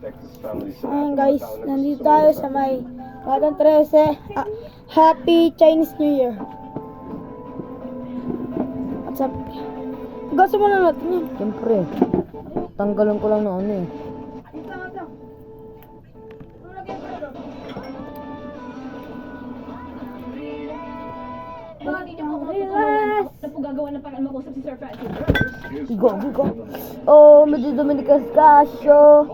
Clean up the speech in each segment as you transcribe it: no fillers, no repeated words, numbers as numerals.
Ayan guys, nandito tayo sa may Batang 13. Happy Chinese New Year. What's up? Gasa mo na natin yan. Siyempre, tanggalan ko lang na ano eh. Relax! Ano po gagawa ng parang makusap si Sir Francis? Go. Oh, medyo Dominikas Casio.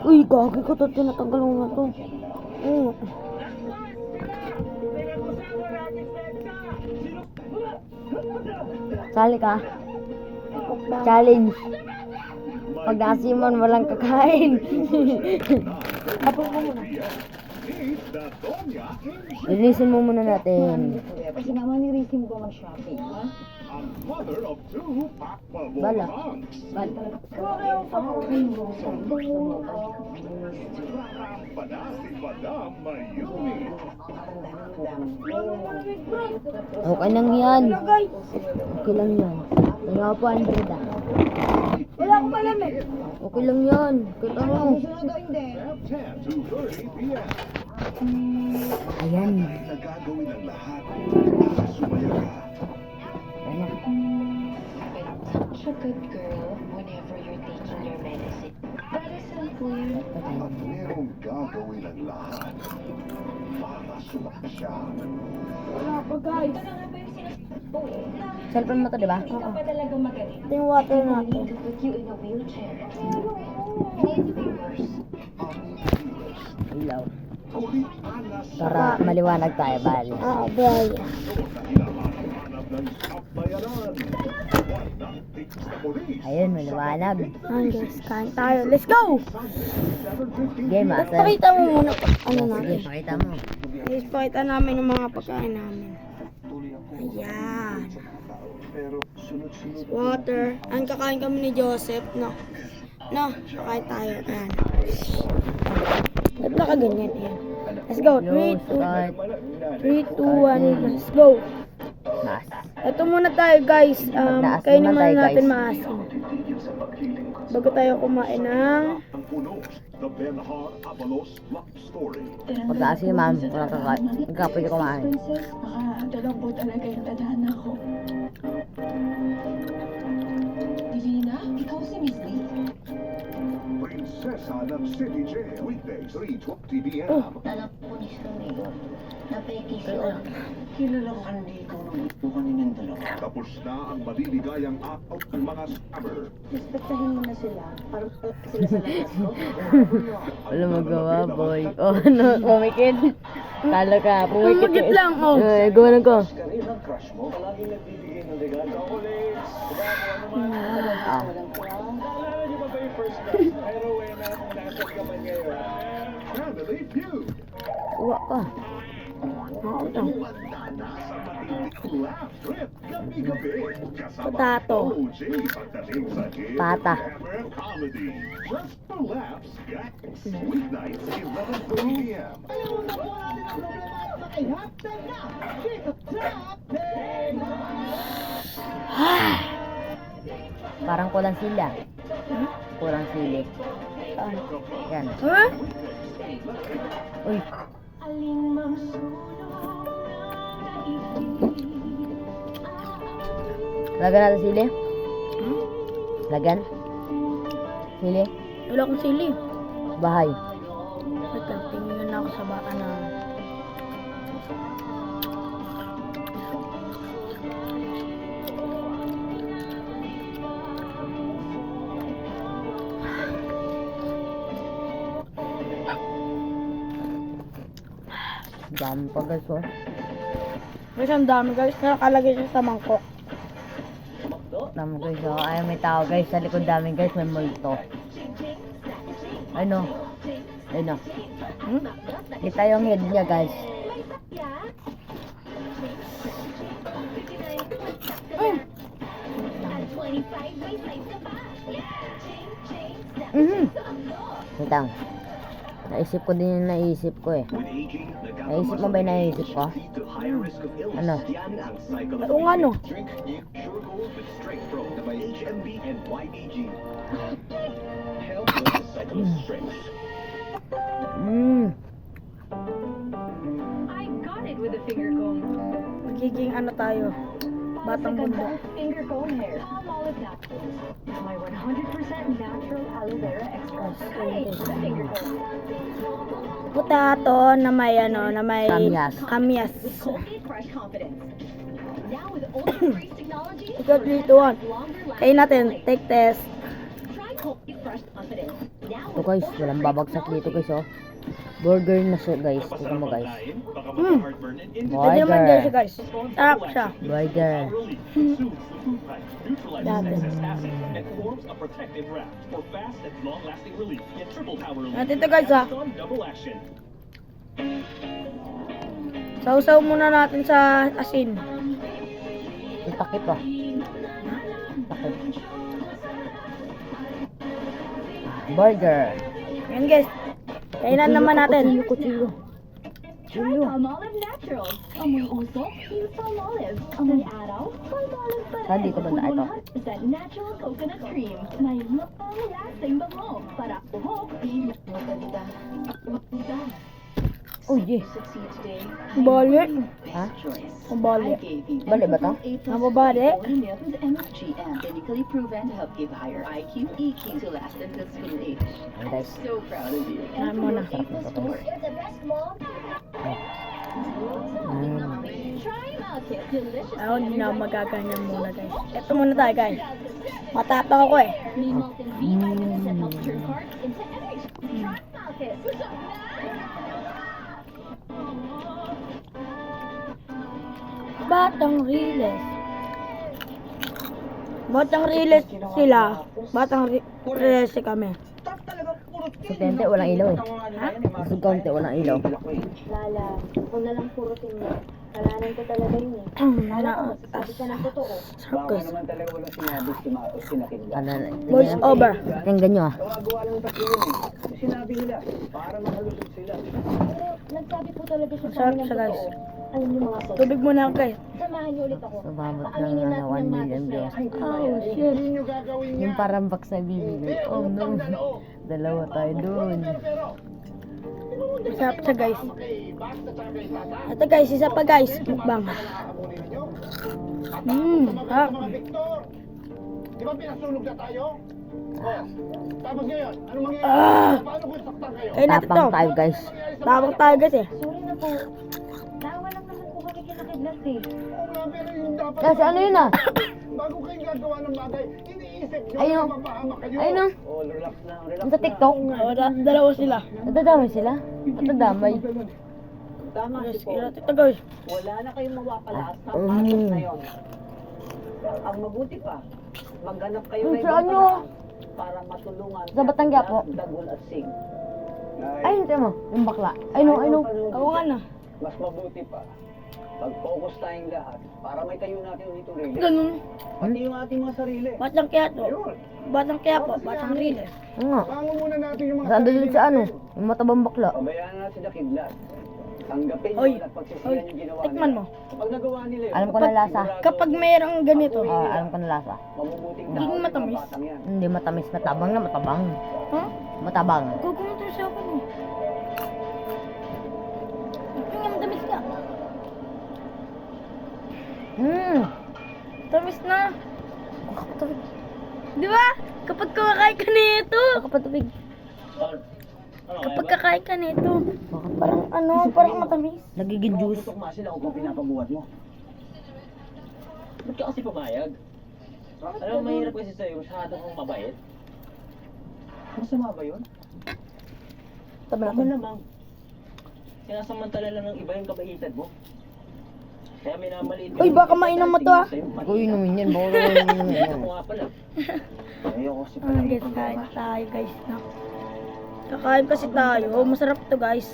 Uy, gagi ko to. Tinatanggal mo na to. Sali ka. Challenge. Pag nakasimon, walang kakain. Tapos mo muna. Lilisin mo muna natin. Kasi naman ni Ricky mo ba mag-shopping, ha? Bala. Okay lang yan. Okay lang yan. Kaya pa, Andreda. Wala akong malamig. Okay lang yan. Kita mo. Ayan. Nagagawin ang lahat. Ayan. Such a good girl whenever you're taking your medicine. Para saan po yun? At merong gagawin ang lahat para sumaksya. Wala pa guys. Cellphone mo to, di ba? Hindi ka pa talaga magaling. Ito yung water I natin. need to put you in a wheelchair. Need viewers. Ilaw. Kulit alas Para maliwanag tayo, bali. Bye. hinahanap ng kabayaran. Walang tiks na polis. Ayun, maliwanag. Ayan guys, kain tayo. Let's go! Game, master. Pakita mo muna ano Sige, natin. pakita mo. Guys, pakita namin yung mga pagkain namin. Ayan. Pero sunod-sunod Water. Ayan, kakain kami ni Joseph. No, kakain tayo. Ayan. Ba't nakaganyan? Ayan. Let's go. 3, 2, Start. 1, let's go. Mas. Ito muna tayo guys. Naasim Kainin na muna tayo, natin guys. maasim. Bago tayo kumain ng... ang puno. The Ben Har Avalos Love Story. Pagkaas si ma'am, walang kakain. Nagkapoy ka kumain. Princess, nakadalaw po talaga yung tadhana ko. Divina, ikaw si Miss Lee? Prinsesa ng City Jail. Weekdays 3:20 p.m. Alam po ni Sir Mayor na peki siya. Kilalang andito ng bukan ninyong dalawa. Tapos na ang maliligayang araw ng mga scammer. Respektahin mo na sila para sila sa labas ko. Wala magawa, boy. Oh, ano, pumikit. Talo ka, pumikit. Pumikit lang, oh. Gawanan ko. Kaninang crush mo, palaging nagbibigay ng regalo. Chocolates, Ah. Naalala niyo ba yung first crush mo? Pero when nasa kamay ngayon, Family Feud. Uwa ka. Handa na sa matinding laugh trip. Gabi-gabi. Kasama Potato. OG pagdating sa Hit Pata. Ever Comedy. Just for laughs, gags. Weeknights, 11:30 p.m. Parang kulang sila. Kulang sili. Yan. Huh? Uy. Lagan natin sili? Lagan? Sili? Wala akong sili. Bahay. Wait lang, tingin na ako sa baka na... Dami pa guys, oh. Guys, ang dami guys. Nakalagay siya sa mangkok. Dami guys, oh. Ay, may tao guys. Sa likod dami guys, may multo. Ano? Ano? Kita yung head niya guys. Mhm. Itang. Naisip ko din yung naisip ko eh. With aging, the Naisip mo ba yung naisip ko? lead to higher risk of illness. Ano? Yan ang cycle of Oo nga, no. Drink new Sure Gold with Strength Pro na may HMB and YBG. Help with the cycle of strength. I got it with a finger comb. Magiging ano tayo? Batang bundok. Finger comb hair. Palmolive Naturals. My 100% natural aloe vera extract. Hey, the finger comb. Potato na may ano, na may Kamyas. kamyas. With Colgate Fresh Confidence. Now with ultra-freeze technology. Ikaw, 3, 2, 1. Longer Kain natin, take test. Try Colgate Fresh Confidence. Now Ito guys, walang babagsak dito guys oh. Burger na siya guys. Ito mo guys. Baka Mm. heartburn and Pwede naman guys, Burger. guys. Sarap siya. Burger. relief soothes the food pipe, neutralizes Dati. excess acid, and forms a protective wrap for fast and long-lasting relief. Get triple power relief. At ito guys, ah. On double action. Sausaw muna natin sa asin. Yung takip oh. Takip. Burger. Yan guys. Kainan naman natin. Try Palmolive Naturals. Amoy usok, yung Palmolive. Amoy araw, Palmolive pa rin. Saan dito banda ito? 100% natural coconut cream. May long-lasting bango. Para buhok, maganda. Maganda. Oh yeah. Succeed today. Bali. Ha? Ang bali. Bali ba to? Ang babali. Milk with MSG and clinically proven to help give higher IQ, EQ to last until school age. Ayan guys. So proud of you. Yan muna. Sarap nito guys. Try Malkit. Delicious. Ako hindi na ako magaganyan muna guys. Ito muna tayo guys. Matapang ako eh. May molten V vitamins that help turn carbs into energy. Try Malkit. Batang Riles. Batang Riles sila. Batang Riles kami. Sa tente walang ilaw eh. Ha? Sa kaunti walang ilaw. Lala, kung na lang purutin mo. Kalanan ko talaga yun eh. Sabi ka ng totoo. Sarap guys. Ano na? Voice over. Tingnan nyo ah. Nagsabi po talaga siya sa Sarap amin ng siya guys. totoo. Alam niyo mga sir. Tubig muna ako guys. Samahan niyo ulit ako. Sumabot Pakalingin ng natin 1 ng million matis na views. yan. Oh shit. Yung parang box na bibigay. Oh no. Dalawa tayo dun. Sarap siya guys. Ito guys, isa pa guys. Mukbang. Sarap. Di ba pinasunog na tayo? Oh. Tapos ngayon, ano mangyayari? Ah! Paano kung saktan kayo? Kaya natin to. Tapang tayo guys. Tapang tayo guys eh. Sorry na po. Tawa lang naman po kami kinakidlat eh. Oo nga, pero yung dapat... Kasi ano yun ah? Bago kayo gagawa ng bagay, iniisip nyo Ayun. na mapahamak kayo. Ayun oh. Oh, relax lang, relax Yung sa TikTok. Oh, dalawa sila. Nadadamay sila? Nadadamay. Tama Yes, si Paul. kaya ito guys. Wala na kayong mawapalaas sa Mm. pasok na yon. Ang mabuti pa, maghanap kayo Yung ng sa ibang ano? paraan para matulungan Sa Batanggyapo. Dagul at Sing. Ay, hindi mo. Yung bakla. Ay no, ay no. Oo nga na. Mas mabuti pa, pag-focus tayong lahat para may tayo natin dito rin. Ganun. Pati yung ating mga sarili. Batang kaya to. Batang kaya po. Batang Riles. Oo nga. Bango muna natin yung mga Saan doon sarili sa ano? natin. Yung matabang bakla. Pabayaan na sila kidlat. Tanggapin Oy, nyo at oy, pagsisiyan yung ginawa tikman mo. Pag nagawa nila yun, Alam ko na lasa. Kapag mayroong ganito. Alam ko na lasa. mabubuting Hindi tao yung matamis. mga batang yan. Hindi matamis. Matabang na matabang. Ha? Matabang. Kukumunta siya ako mo. Ang tamis ka. Tamis na. Kapatubig. Di ba? Kapag kumakain ka nito. Kapatubig. Kapag kakain ka nito. Parang ano, parang matamis. Nagiging juice. Tutok nga sila kung pinapabuhat mo. Ba't ka kasi pumayag? Alam mo, mahirap kasi sa'yo, masyado kong mabait. Masama ba yun? Tama Ako na. namang, sinasamantala lang ng iba yung kabaitan mo. Kaya may namaliit. Uy, baka mainom mo to, ah. Ako inumin yan. Baka inumin yan. Ako nga pala. Ayoko kasi Ah, guys, kain tayo guys. No? Kakain kasi tayo. Masarap to guys.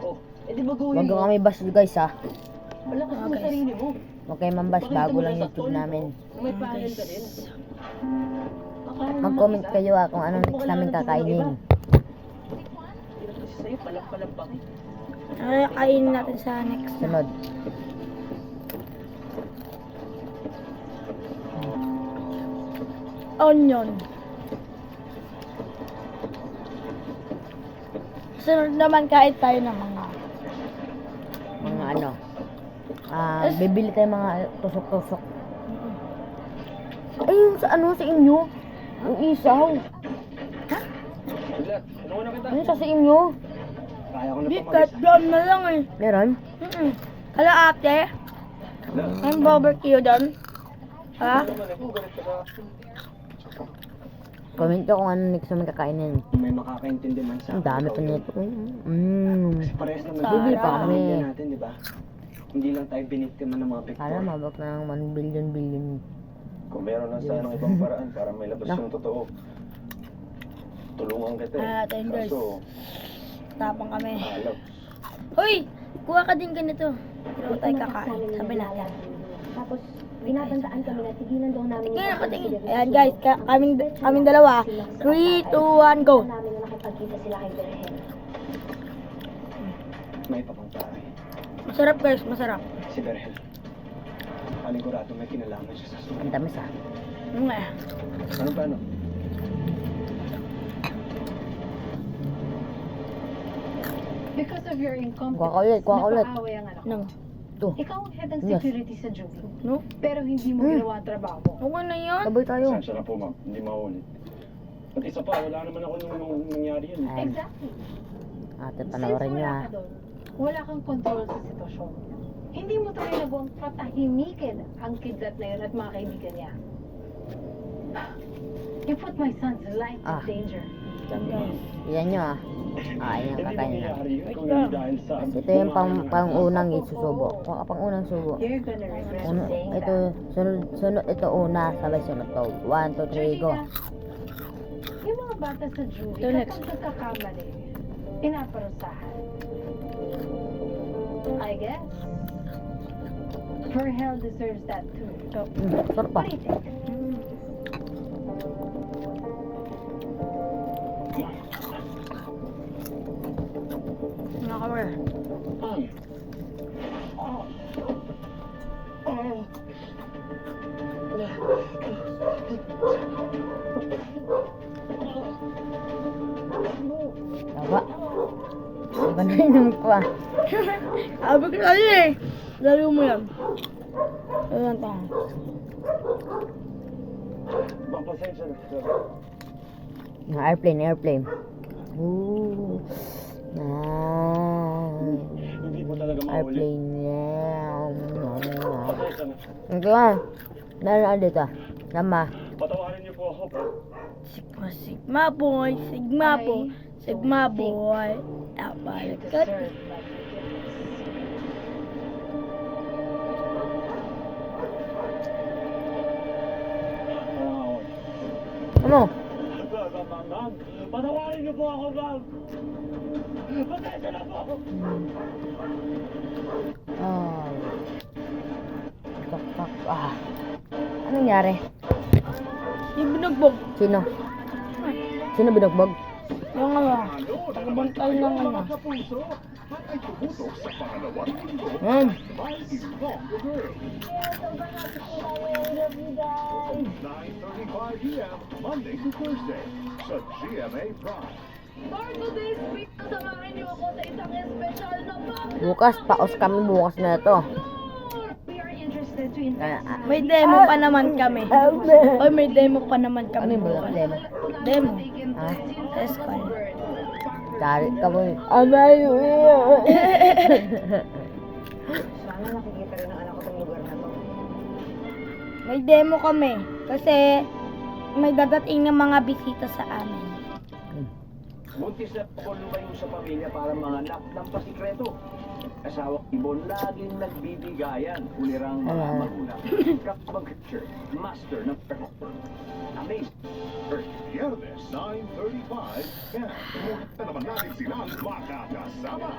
Oh, edi baguhin Huwag mo. kami bash guys ha. Malakas mo Okay. sarili mo. Huwag kayo mambash. Bago lang YouTube namin. May panel ka din. Mag-comment kayo kung anong next namin kakainin. Hirap kasi sa'yo, palang-palambang eh. Ay, kainin natin sa next. Sunod. Onion. Sunod naman kahit tayo ng mga Mga ano. Bibili tayo mga tusok-tusok. Ay, yung sa ano, sa inyo. Yung isaw. Saglit, tulungan na kita. Ano sa inyo? Kaya ko na Di, pumalis. kahit brown na lang eh. Meron? Kala ate, ang barbecue doon. Ha? Comment ko kung ano next naman kakainin. May makakaintindi man sa Ang dami pa nito. Kasi parehas naman Sarap. bibili pa Kami. natin, di ba? Hindi lang tayo biniktima ng mga picture. Kala mabak na ng 1 billion. Kung meron na sanang ibang paraan para may labas yung totoo. Tulungan kita eh. Thank you, guys. Kaso, Tapang kami. alam. Hoy! Kuha ka din ganito. Pero tayo kakain. Sabi natin. Tapos, binabandaan kami na tigilan daw namin Tingnan ako, tingin. Ayan guys, kaming dalawa. 3, 2, 1, go! namin na nakipagkita sila kay Berhen. May papangpare. Masarap guys, masarap. Si Berhel. Panigurado may kinalaman siya sa sumunod. Ang tamis ah. Nga. Ano ba, no? Because of your incompetence, Kuha ka ulit, kuha ka ulit. napaaway ang anak ko. Nang. Ito. Ikaw ang head ng Yes. security sa Juby. No? Pero hindi mo ginawa ang trabaho mo. Okay na yun. Sabay tayo. Sensya na po ma'am, hindi maulit. At isa pa, wala naman ako nung nangyari yun. Ayan. Exactly. Ate, Since panoorin nyo wala ah. ka doon, wala kang control sa sitwasyon. Hindi mo tuloy nagawang patahimikin ang kidlat na yun at mga kaibigan niya. You put my son's life in Ah. danger. Yan guys. Yan nyo ah. Ayan ang Hindi kakainin na. mangyayari yun kung hindi dahil sa... Ito yung pang-unang isusubo. Pang-unang subo. You're gonna regret Uno, saying ito, sunod, ito una, sabay sunod to. 1, 2, 3, go. Yung mga bata sa Juby, Ito next. kapag nagkakamali, pinaparusahan. I guess. Her hell deserves that too. Sarap pa. What do you think? Nakawar. Taba. Iba na yun ko ah. Sabi ko sa'yo eh. Lalo mo yan. Ayan tayo. Mapasensya na. Yung airplane. Ooh. Nice. Hindi mo talaga maulit. Airplane yan. Pasensya na. Ito ah. Meron dito ah. Sama. Patawarin niyo po ako. Sigma boy. Sigma boy. Sigma boy. You Apalikat. deserve my Ano? Ma'am, patawarin niyo po ako, ma'am. Pasensya na po. Ay. Kakak. Ah. Anong nangyari? Yung binugbog. Sino? Sino binugbog? Yung ano. Tagabantay ng ano. Kapuso, at ay tumutok sa pangalawang mundo. Yan. May Isbong the Girl. 9:35 p.m. Monday to Thursday sa GMA Prime. For today's video, samahan niyo ako sa isang espesyal na Bukas, paos kami bukas na ito. We are interested to invest May demo pa naman kami. Oy, may demo pa naman Ano kami. yung bulak demo? Demo. Ha? Escol. Dari ka mo. Amayo yun. Sana nakikita rin ng anak ko tong lugar na to. May demo kami. Kasi may dadating ng mga bisita sa amin. Buntis na ako lumayo sa pamilya para manganak ng pasikreto. Asawa Ibon laging nagbibigayan, ulirang mga Ayan. magulang. Kapag-picture, master ng performance. Amazing. Viernes, 9:35 p.m. Kumusta naman natin silang makakasama.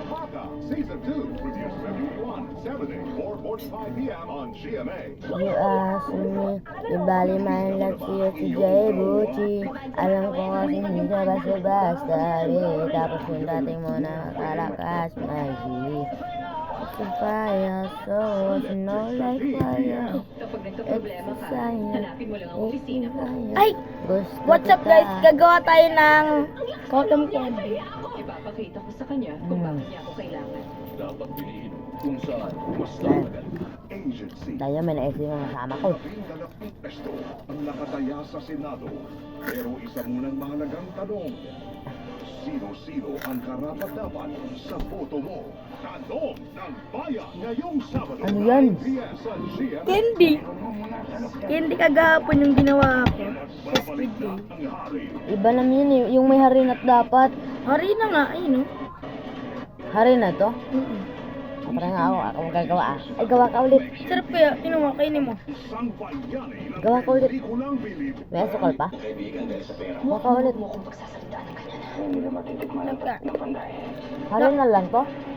Baka Season 2 premieres February 1, Saturday, 4 7:45 p.m. on GMA. You ask me, di bali man lang siya si Jay Bucci. Alam ko kasi hindi ka basta-basta rin. Tapos yung dating mo na makalakas, my G. It's a fire, so it's no like fire. Kapag It's nagka-problema a ka, fire. hanapin mo lang ang opisina ko. Ay! Gusto What's up guys? Gagawa tayo ng cotton candy. Ipapakita ko sa kanya kung bakit niya ako kailangan. Dapat piliin kung saan mas talagal. Agency. Tayo, may naisip ng kasama ko. 12 pesto ang nakataya sa Senado. Pero isa munang mahalagang tanong. Sino-sino ang karapat-dapat sa boto mo? Tanong ng bayan ngayong Sabado. Ano yan? 9 p.m. sa GMA. Candy! Candy kagahapon yung ginawa ko. Babalik na ang hari. Iba naman yun eh. Yung may harinat dapat. Hari na nga, ayun oh. Hari na to? Parang ako magagawa ah. Ay, gawa ka ulit. Sarap kaya, tinuha, kainin mo. Isang bayani ng Gawa ka ulit. pelikulang bilib. May asukal pa? Gawa ka ulit. Nagka. Hari na lang to?